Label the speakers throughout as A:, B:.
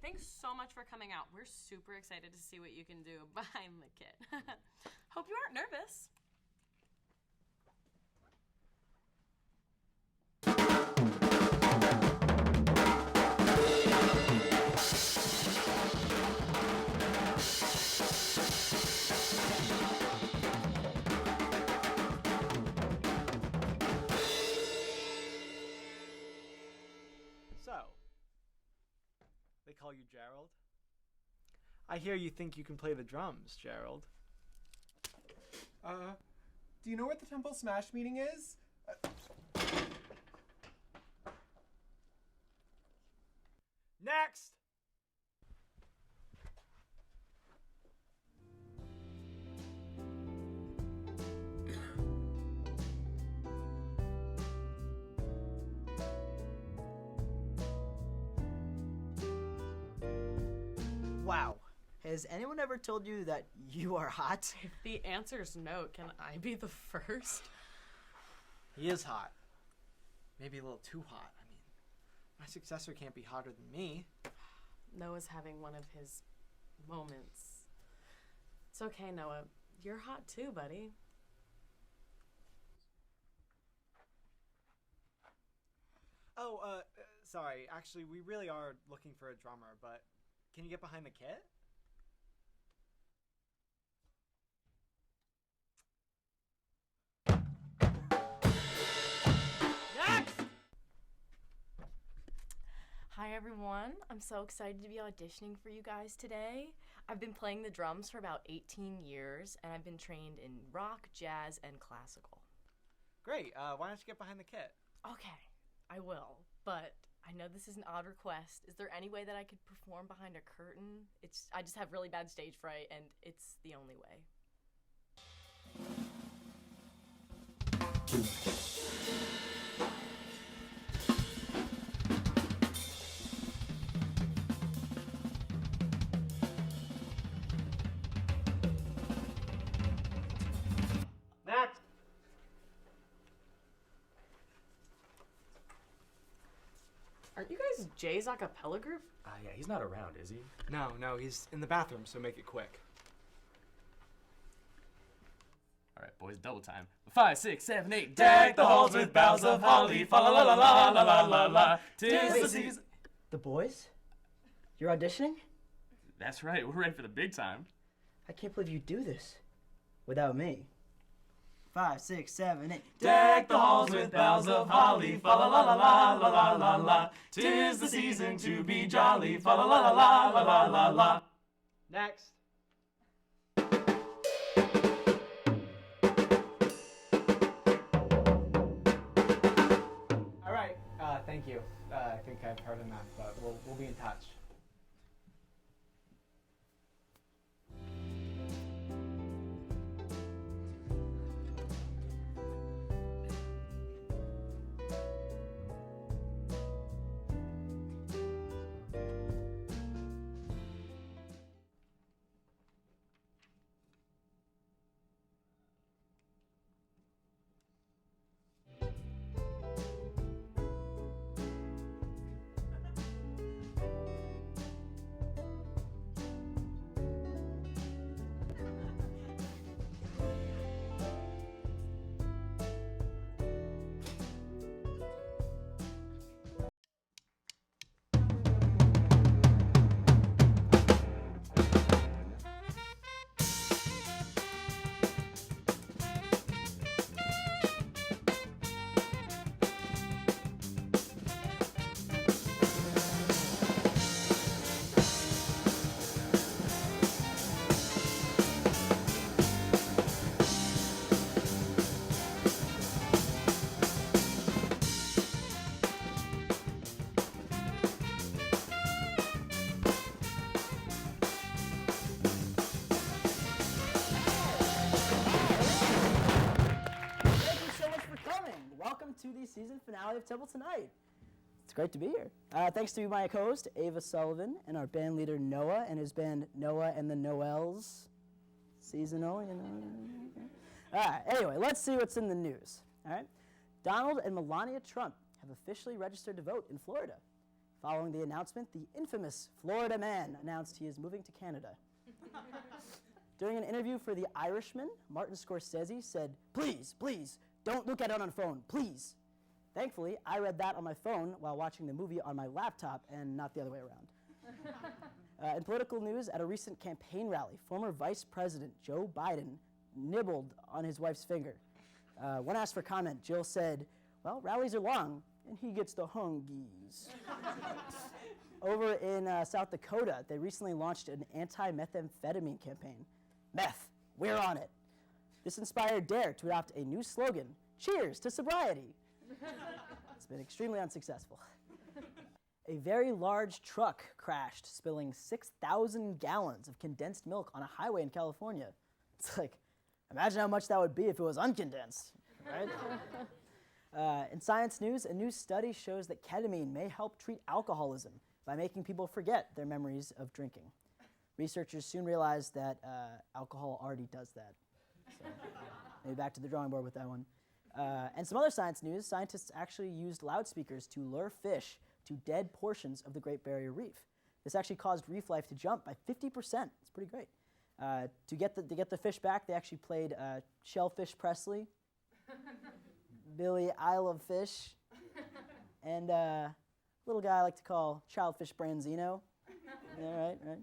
A: Thanks so much for coming out. We're super excited to see what you can do behind the kit. Hope you aren't nervous.
B: So, they call you Gerald? I hear you think you can play the drums, Gerald.
C: Do you know what the Temple Smash meeting is?
B: Next!
D: Wow. Has anyone ever told you that you are hot?
A: If the answer's no, can I be the first?
B: He is hot. Maybe a little too hot. I mean, my successor can't be hotter than me.
A: Noah's having one of his moments. It's okay, Noah. You're hot too, buddy.
B: Oh, sorry. Actually, we really are looking for a drummer, but can you get behind the kit? Next!
E: Hi everyone, I'm so excited to be auditioning for you guys today. I've been playing the drums for about 18 years and I've been trained in rock, jazz, and classical.
B: Great. Why don't you get behind the kit?
E: Okay, I will, but I know this is an odd request. Is there any way that I could perform behind a curtain? I just have really bad stage fright and it's the only way.
B: Next!
A: Aren't you guys Jay's a cappella group?
F: Yeah, he's not around, is he?
B: No, he's in the bathroom, so make it quick.
F: All right, boys, double time. 5, 6, 7, 8. Deck the halls with boughs of holly. Fa la la la la la la la la. 'Tis the season.
D: The boys? You're auditioning?
F: That's right. We're ready for the big time.
D: I can't believe you do this without me. 5, 6, 7, 8.
F: Deck the halls with boughs of holly. Fa la la la la la la la la. 'Tis the season to be jolly. Fa la la la la la la la la.
B: Next! All right. Thank you. I think I've heard enough, but we'll be in touch.
D: To the season finale of Temple Tonight. It's great to be here. Thanks to my co-host, Ava Sullivan, and our band leader, Noah, and his band, Noah and the Noels. Seasonal, you know. All right, anyway, let's see what's in the news. All right. Donald and Melania Trump have officially registered to vote in Florida. Following the announcement, the infamous Florida man announced he is moving to Canada. During an interview for The Irishman, Martin Scorsese said, "Please, please, don't look at it on a phone, please." Thankfully, I read that on my phone while watching the movie on my laptop and not the other way around. In political news, at a recent campaign rally, former Vice President Joe Biden nibbled on his wife's finger. When asked for comment, Jill said, "Well, rallies are long, and he gets the hungies." Over in South Dakota, they recently launched an anti-methamphetamine campaign. Meth, we're on it. This inspired DARE to adopt a new slogan, "Cheers to sobriety." It's been extremely unsuccessful. A very large truck crashed, spilling 6,000 gallons of condensed milk on a highway in California. It's like, imagine how much that would be if it was uncondensed, right? In science news, a new study shows that ketamine may help treat alcoholism by making people forget their memories of drinking. Researchers soon realized that alcohol already does that. So maybe back to the drawing board with that one. And some other science news, scientists actually used loudspeakers to lure fish to dead portions of the Great Barrier Reef. This actually caused reef life to jump by 50%. It's pretty great. To get the fish back, they actually played Shellfish Presley, Billy Isle of Fish, and a little guy I like to call Childfish Branzino. Yeah, right.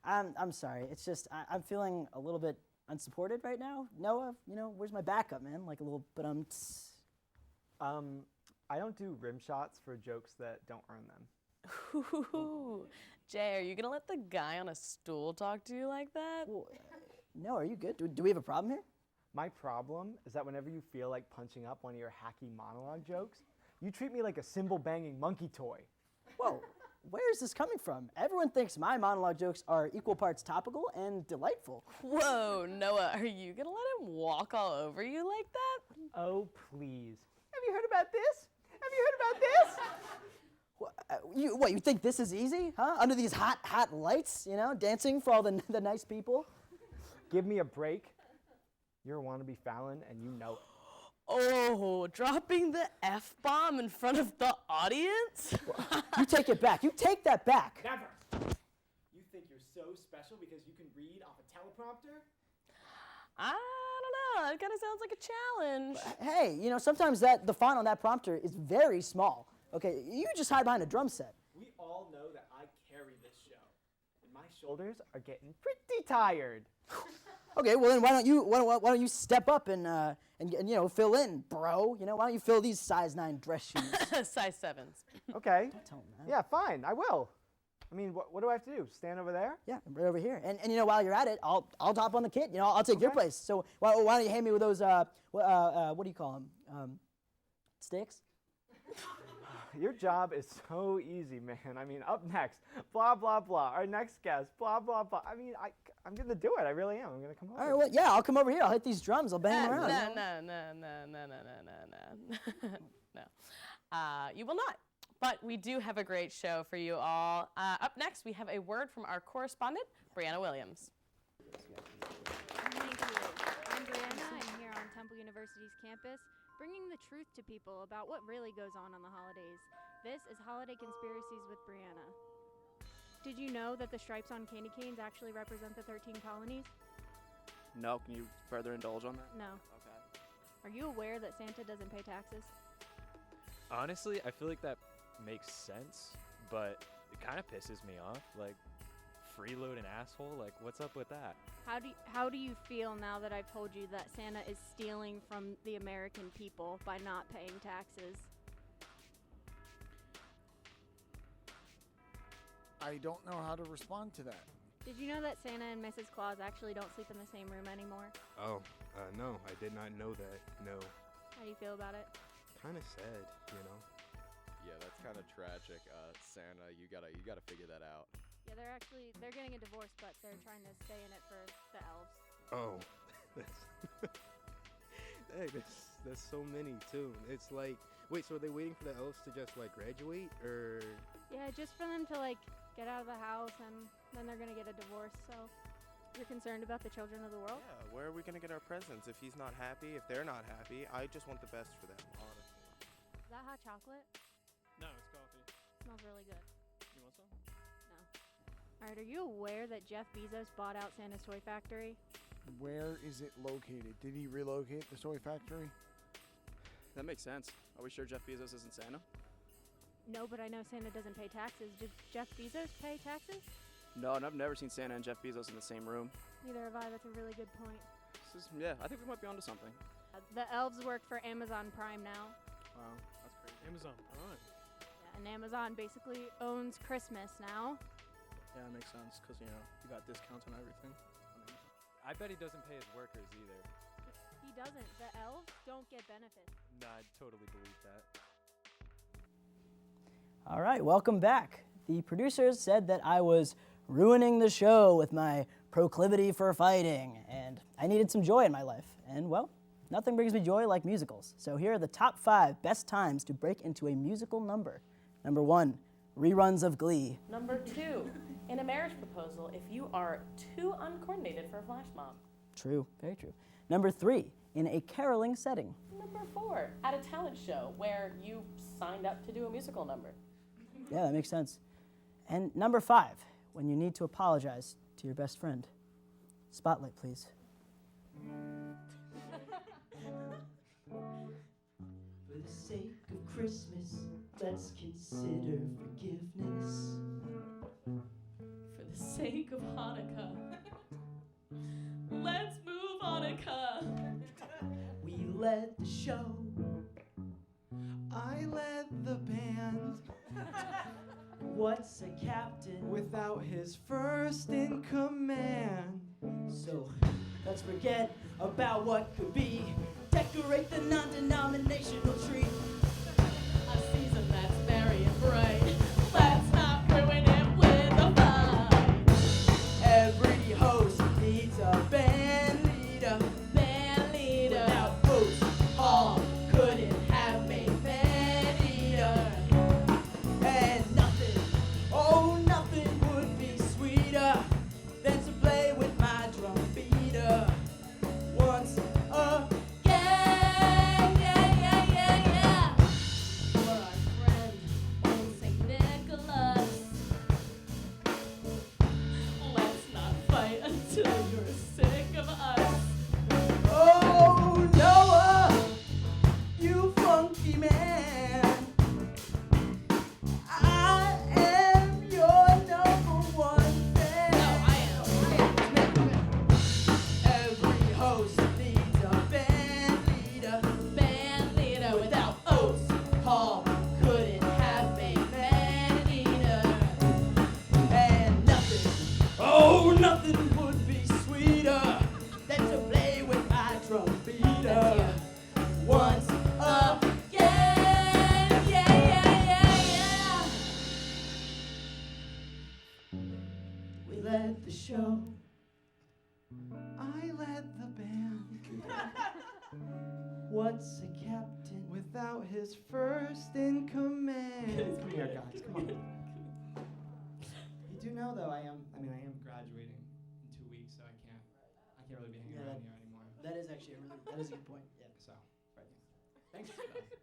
D: I'm sorry. It's just I'm feeling a little bit unsupported right now. Noah, where's my backup, man? Like a little, but
B: I don't do rim shots for jokes that don't earn them.
A: Ooh. Jay, are you gonna let the guy on a stool talk to you like that?
D: Well, no, are you good? Do we have a problem here?
B: My problem is that whenever you feel like punching up one of your hacky monologue jokes, you treat me like a cymbal-banging monkey toy.
D: Whoa, where is this coming from? Everyone thinks my monologue jokes are equal parts topical and delightful.
A: Whoa, Noah, are you gonna let him walk all over you like that?
B: Oh, please. Have you heard about this? Have you heard about this?
D: You think this is easy, huh? Under these hot lights, dancing for all the nice people?
B: Give me a break. You're a wannabe Fallon, and you know it.
A: Oh, dropping the F-bomb in front of the audience?
D: You take it back. You take that back.
B: Never. You think you're so special because you can read off a teleprompter?
A: I don't know. That kind of sounds like a challenge.
D: Hey, sometimes the font on that prompter is very small. Okay, you just hide behind a drum set.
B: We all know that I carry this show, and my shoulders are getting pretty tired.
D: Okay, well then why don't you step up and fill in, bro? Why don't you fill these size 9 dress shoes?
A: Size 7s.
B: Okay.
D: Don't tell him that.
B: Yeah, fine. I will. I mean, what do I have to do? Stand over there?
D: Yeah, right over here. And while you're at it, I'll hop on the kit. I'll take your place. So why don't you hand me with those what do you call them? Sticks?
B: Your job is so easy, man. I mean, up next, blah, blah, blah. Our next guest, blah, blah, blah. I mean, I'm going to do it. I really am. I'm going to come over.
D: All right, well, yeah, I'll come over here. I'll hit these drums. I'll bang them around.
A: No. You will not. But we do have a great show for you all. Up next, we have a word from our correspondent, Brianna Williams.
G: Thank you. I'm Brianna. I'm here on Temple University's campus, bringing the truth to people about what really goes on the holidays. This is Holiday Conspiracies with Brianna. Did you know that the stripes on candy canes actually represent the 13 colonies?
H: No, can you further indulge on that?
G: No.
H: Okay.
G: Are you aware that Santa doesn't pay taxes?
I: Honestly, I feel like that makes sense, but it kind of pisses me off. Like, freeload an asshole? Like, what's up with that?
G: How do you feel now that I've told you that Santa is stealing from the American people by not paying taxes?
J: I don't know how to respond to that.
G: Did you know that Santa and Mrs. Claus actually don't sleep in the same room anymore?
K: Oh, no, I did not know that, no.
G: How do you feel about it?
K: Kind of sad,
L: Yeah, that's kind of tragic. Santa, you gotta figure that out.
G: Yeah, they're getting a divorce, but they're trying to stay in it for the elves.
K: Oh, that's so many, too. It's like, wait, so are they waiting for the elves to just, graduate, or?
G: Yeah, just for them to, get out of the house, and then they're going to get a divorce, so you're concerned about the children of the world?
M: Yeah, where are we going to get our presents if he's not happy, if they're not happy? I just want the best for them, honestly.
G: Is that hot chocolate?
I: No, it's coffee.
G: Smells really good. Alright, are you aware that Jeff Bezos bought out Santa's toy factory?
J: Where is it located? Did he relocate the toy factory?
H: That makes sense. Are we sure Jeff Bezos isn't Santa?
G: No, but I know Santa doesn't pay taxes. Does Jeff Bezos pay taxes?
H: No, and I've never seen Santa and Jeff Bezos in the same room.
G: Neither have I. That's a really good point.
H: Yeah, I think we might be onto something.
G: The elves work for Amazon Prime now.
H: Wow, that's crazy.
F: Amazon Prime.
G: Yeah, and Amazon basically owns Christmas now.
K: Yeah, that makes sense because, you got discounts on everything.
I: I bet he doesn't pay his workers either.
G: He doesn't. The elves don't get benefits.
I: Nah, I totally believe that.
D: All right, welcome back. The producers said that I was ruining the show with my proclivity for fighting, and I needed some joy in my life. And, well, nothing brings me joy like musicals. So here are the top 5 best times to break into a musical number. Number 1, reruns of Glee.
A: Number 2, in a marriage proposal, if you are too uncoordinated for a flash mob.
D: True, very true. Number 3, in a caroling setting.
A: Number 4, at a talent show where you signed up to do a musical number.
D: Yeah, that makes sense. And number 5, when you need to apologize to your best friend. Spotlight, please.
N: For the sake of Christmas, let's consider forgiveness.
A: For the sake of Hanukkah, let's move Hanukkah.
N: We led the show.
C: I led the band
N: What's a captain
C: without his first in command.
N: So let's forget about what could be. Decorate the non-denominational tree.
A: A season that's merry and bright. Let's not ruin it with a fight.
N: Every host needs a band leader.
A: Band leader.
N: Without host, Hall couldn't have made band leader. And nothing, oh nothing would be sweeter than to play with my drum beater once again.
A: For our friend, old St. Nicholas. Let's not fight until you're sick of us.
N: Oh Noah, you funky man, I am your number one fan.
A: No, I am.
N: Every host needs a band leader.
A: Band leader
N: Without host, Hall couldn't have made band leader. And nothing, oh nothing would be sweeter than to play with my drum beater once again. Yeah. We led the show.
C: I led the band
N: What's a captain?
C: without his first in command. Come here, guys. Come on. You do know, though, I am graduating in 2 weeks, so I can't really be hanging
N: Yeah,
C: around here anymore.
N: That is actually that is a good point. Yeah.
C: So, right.
N: Thanks.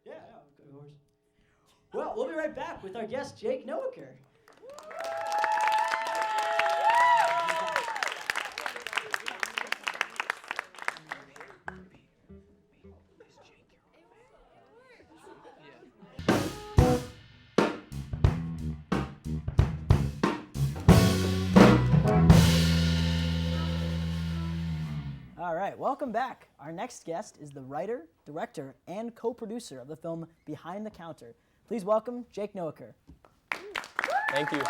N: Yeah, of course. Well, we'll be right back with our guest, Jake Noecker.
D: All right, welcome back. Our next guest is the writer, director, and co-producer of the film Behind the Counter. Please welcome Jake Noecker.
O: Thank you.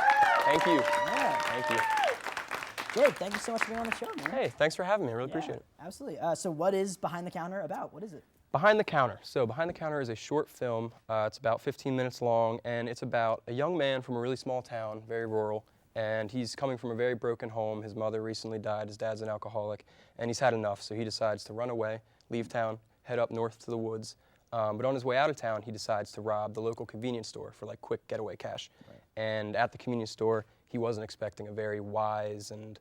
O: Thank you.
D: Yeah.
O: Thank you.
D: Jake, thank you so much for being on the show, man.
O: Hey, thanks for having me. I really appreciate it.
D: Absolutely. So what is Behind the Counter about? What is it?
O: Behind the Counter. So Behind the Counter is a short film. It's about 15 minutes long, and it's about a young man from a really small town, very rural, and he's coming from a very broken home. His mother recently died, his dad's an alcoholic, and he's had enough, so he decides to run away, leave town, head up north to the woods. But on his way out of town, he decides to rob the local convenience store for like quick getaway cash. Right. And at the convenience store, he wasn't expecting a very wise and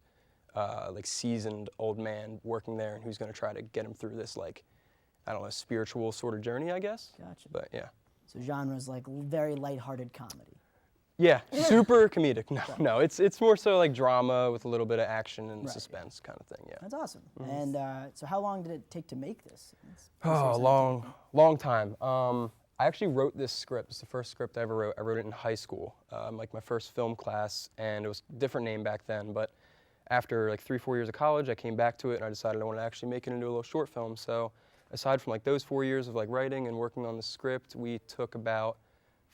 O: like seasoned old man working there, and who's going to try to get him through this like, I don't know, spiritual sort of journey, I guess.
D: Gotcha.
O: But yeah.
D: So genre is like very lighthearted comedy.
O: Yeah, super comedic. No, it's more so like drama with a little bit of action and suspense kind of thing. Yeah.
D: That's awesome. And so, how long did it take to make this?
O: Oh, long time. I actually wrote this script. It's the first script I ever wrote. I wrote it in high school, like my first film class, and it was a different name back then. But after like 3-4 years of college, I came back to it, and I decided I wanted to actually make it into a little short film. So, aside from like those 4 years of like writing and working on the script, we took about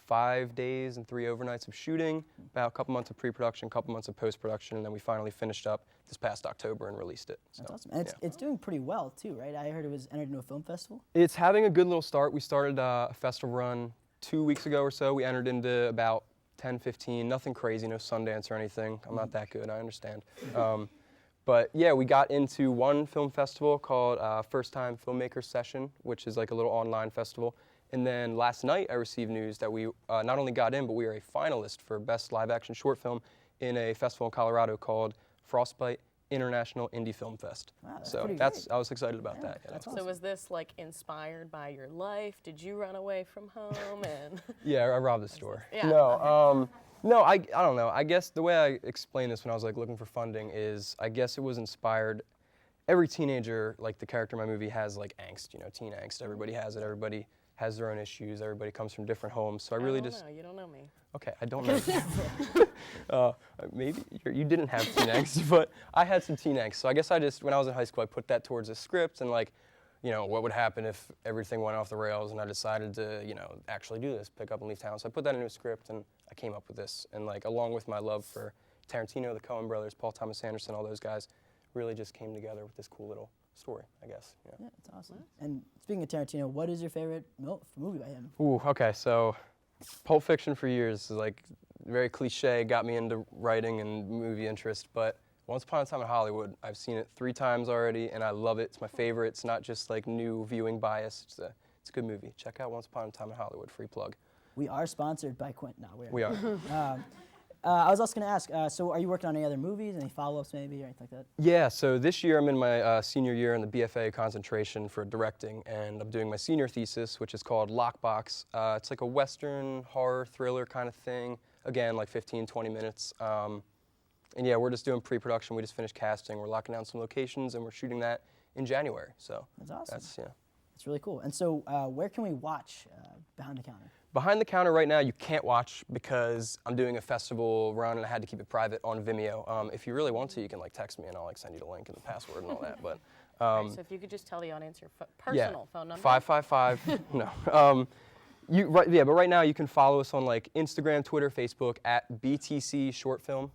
O: 5 days and 3 overnights of shooting, about a couple months of pre-production, a couple months of post-production, and then we finally finished up this past October and released it. So,
D: that's awesome. And it's doing pretty well too, right? I heard it was entered into a film festival.
O: It's having a good little start. We started a festival run 2 weeks ago or so. We entered into about 10, 15, nothing crazy, no Sundance or anything. I'm not that good, I understand. But yeah, we got into one film festival called First Time Filmmaker Session, which is like a little online festival. And then last night I received news that we not only got in, but we are a finalist for Best Live Action Short Film in a festival in Colorado called Frostbite International Indie Film Fest.
D: Wow, that's
O: so
D: pretty
O: that's
D: great.
O: I was excited about that. Yeah.
A: So was this like inspired by your life? Did you run away from home and?
O: Yeah, I robbed the store.
A: Yeah.
O: No, I don't know. I guess the way I explained this when I was like looking for funding is I guess it was inspired. Every teenager, like the character in my movie, has like angst, teen angst. Everybody has it. Everybody has their own issues. Everybody comes from different homes. So I really just.
A: You don't know me.
O: Okay, I don't know. Maybe you didn't have teen angst, but I had some teen angst. So I guess when I was in high school, I put that towards a script and like, what would happen if everything went off the rails and I decided to, actually do this, pick up and leave town. So I put that into a script and I came up with this. And like, along with my love for Tarantino, the Coen brothers, Paul Thomas Anderson, all those guys, really just came together with this cool little story, I guess.
D: Yeah, it's awesome. And speaking of Tarantino, what is your favorite movie by him?
O: Ooh, okay, so Pulp Fiction for years is like very cliche, got me into writing and movie interest, but Once Upon a Time in Hollywood, I've seen it 3 times already, and I love it. It's my favorite. It's not just like new viewing bias. It's a good movie. Check out Once Upon a Time in Hollywood, free plug.
D: We are sponsored by Quentin. No,
O: we are.
D: I was also going to ask, so are you working on any other movies, any follow-ups maybe, or anything like that?
O: Yeah, so this year I'm in my senior year in the BFA concentration for directing, and I'm doing my senior thesis, which is called Lockbox. It's like a Western horror thriller kind of thing. Again, like 15, 20 minutes. And yeah, we're just doing pre-production. We just finished casting. We're locking down some locations, and we're shooting that in January. So
D: that's awesome.
O: That's
D: really cool. And so where can we watch Behind the Counter?
O: Behind the Counter right now you can't watch because I'm doing a festival run and I had to keep it private on Vimeo. If you really want to, you can like text me and I'll like send you the link and the password and all that. But
A: right, so if you could just tell the audience your personal phone number.
O: 555. No. But right now you can follow us on like Instagram, Twitter, Facebook at BTC Short Film.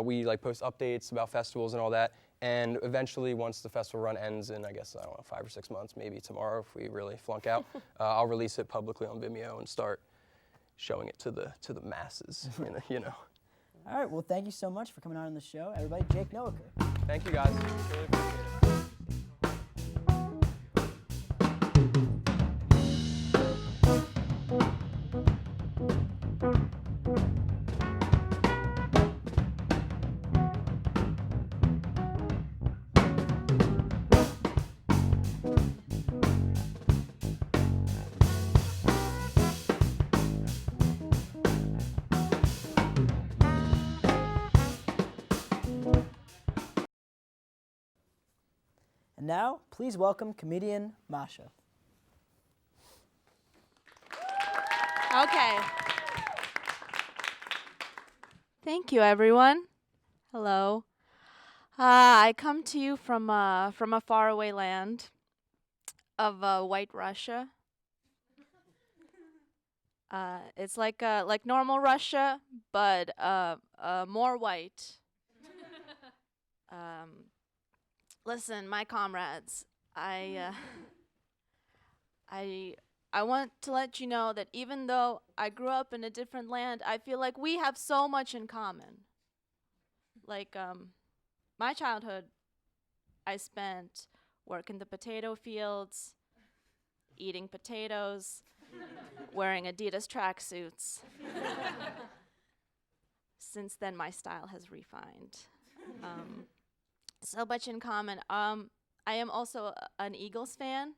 O: We like post updates about festivals and all that. And eventually, once the festival run ends in, I guess, 5 or 6 months, maybe tomorrow if we really flunk out, I'll release it publicly on Vimeo and start showing it to the masses,
D: All right, well, thank you so much for coming on the show. Everybody, Jake Noecker.
O: Thank you, guys. Really appreciate it.
D: And now, please welcome comedian Masha.
P: Okay. Thank you, everyone. Hello. I come to you from a faraway land of White Russia. It's like normal Russia, but more white. Listen, my comrades, I want to let you know that even though I grew up in a different land, I feel like we have so much in common. Like, my childhood, I spent working the potato fields, eating potatoes, wearing Adidas tracksuits. Since then, my style has refined. So much in common. I am also an Eagles fan.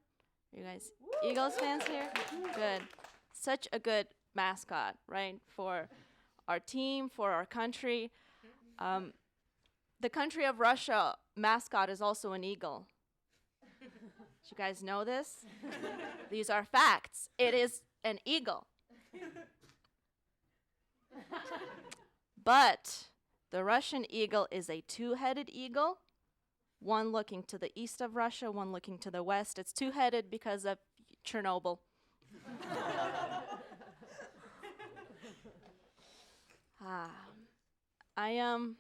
P: Are you guys Eagles fans here? Good. Such a good mascot, right? For our team, for our country. The country of Russia mascot is also an eagle. Did you guys know this? These are facts. It is an eagle. But the Russian eagle is a two-headed eagle, one looking to the east of Russia, one looking to the west. It's two-headed because of Chernobyl. I am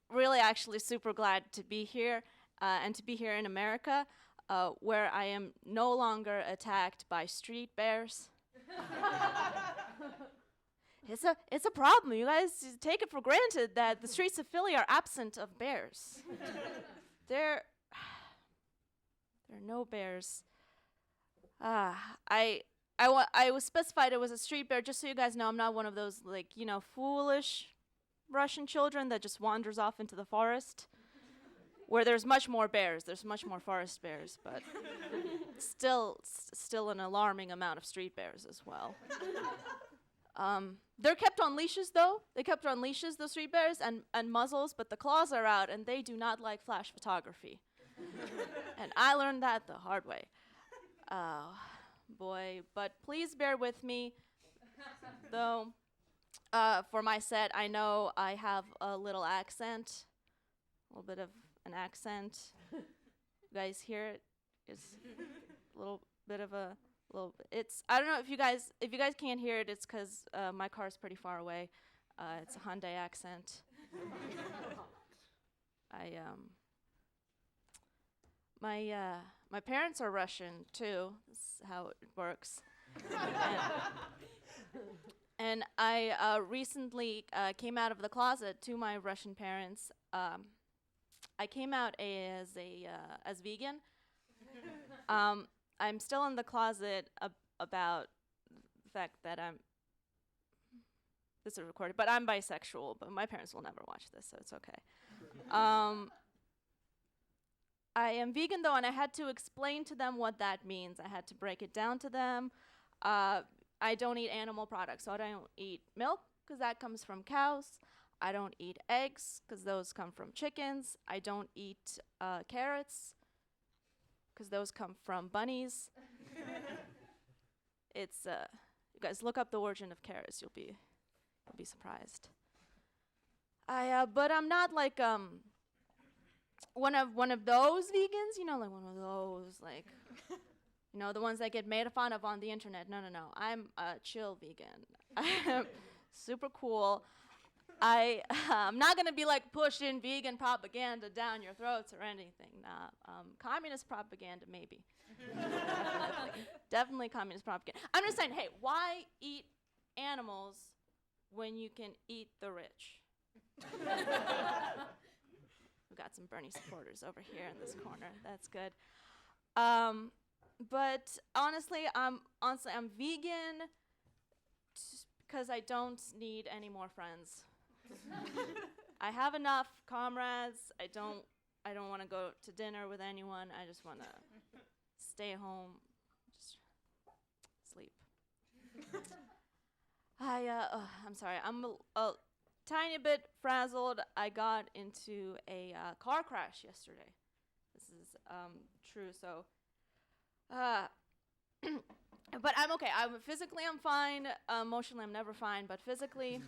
P: really actually super glad to be here and to be here in America, where I am no longer attacked by street bears. It's a problem. You guys take it for granted that the streets of Philly are absent of bears. There are no bears. I was specified it was a street bear just so you guys know I'm not one of those foolish Russian children that just wanders off into the forest where there's much more bears. There's much more forest bears, but still an alarming amount of street bears as well. They're kept on leashes, though. They kept on leashes, the street bears, and muzzles, but the claws are out, and they do not like flash photography. And I learned that the hard way. Oh, boy. But please bear with me, though. For my set, I know I have a little accent, a little bit of an accent. You guys hear it? It's a little bit of a... It's, I don't know if you guys can't hear it, it's because my car's pretty far away. It's a Hyundai accent. My parents are Russian too. That's how it works. And I recently came out of the closet to my Russian parents. I came out as vegan. I'm still in the closet about the fact that this is recorded, but I'm bisexual, but my parents will never watch this, so it's okay. I am vegan, though, and I had to explain to them what that means. I had to break it down to them. I don't eat animal products, so I don't eat milk, because that comes from cows. I don't eat eggs, because those come from chickens. I don't eat carrots, because those come from bunnies. It's you guys look up the origin of carrots, you'll be surprised. But I'm not like one of those vegans, like one of those the ones that get made fun of on the internet. No. I'm a chill vegan. I'm super cool. I'm not gonna be pushing vegan propaganda down your throats or anything. Nah, communist propaganda maybe. Definitely communist propaganda. I'm just saying, hey, why eat animals when you can eat the rich? We've got some Bernie supporters over here in this corner. That's good. But honestly, I'm vegan because I don't need any more friends. I have enough comrades. I don't want to go to dinner with anyone. I just want to stay home, just sleep. I'm sorry. I'm a tiny bit frazzled. I got into a car crash yesterday. This is true. So, but I'm okay. Physically, I'm fine. Emotionally, I'm never fine. But physically,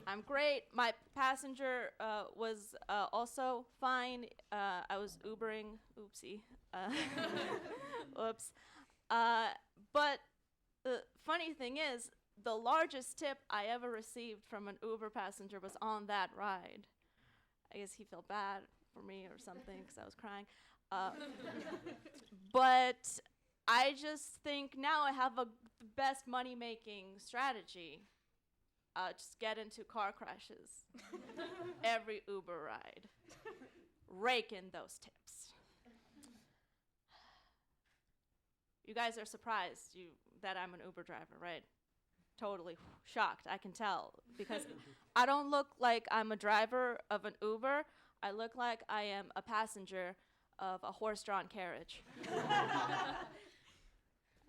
P: I'm great. My passenger was also fine. I was Ubering. Oopsie. Whoops. But the funny thing is, the largest tip I ever received from an Uber passenger was on that ride. I guess he felt bad for me or something because I was crying. But I just think now I have the best money-making strategy. Just get into car crashes. Every Uber ride. Rake in those tips. You guys are surprised that I'm an Uber driver, right? Totally shocked, I can tell. Because I don't look like I'm a driver of an Uber. I look like I am a passenger of a horse-drawn carriage.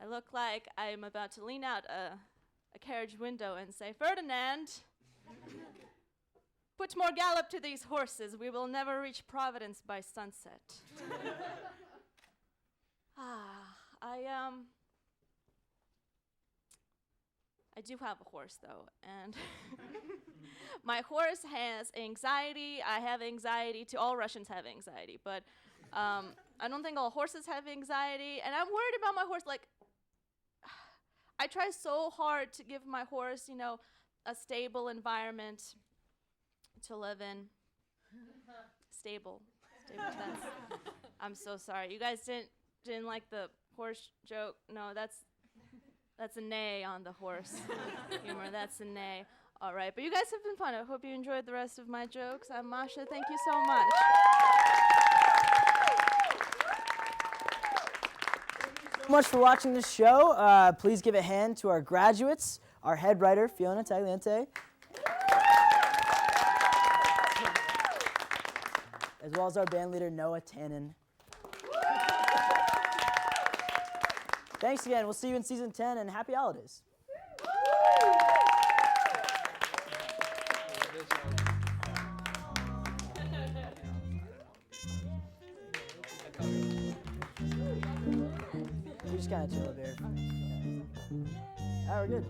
P: I look like I'm about to lean out a carriage window and say, Ferdinand, Put more gallop to these horses. We will never reach Providence by sunset. I do have a horse, though, and my horse has anxiety. I have anxiety, too. All Russians have anxiety, but I don't think all horses have anxiety, and I'm worried about my horse. Like, I try so hard to give my horse, you know, a stable environment to live in. Stable. That's, I'm so sorry. You guys didn't like the horse joke? No, that's a nay on the horse humor. That's a nay. All right, but you guys have been fun. I hope you enjoyed the rest of my jokes. I'm Masha. Thank you so much.
D: So much for watching this show. Please give a hand to our graduates, our head writer, Fiona Tagliente, as well as our band leader, Noah Tannen. Thanks again. We'll see you in season 10, and happy holidays. We just kind of chill up here. All right, we're good.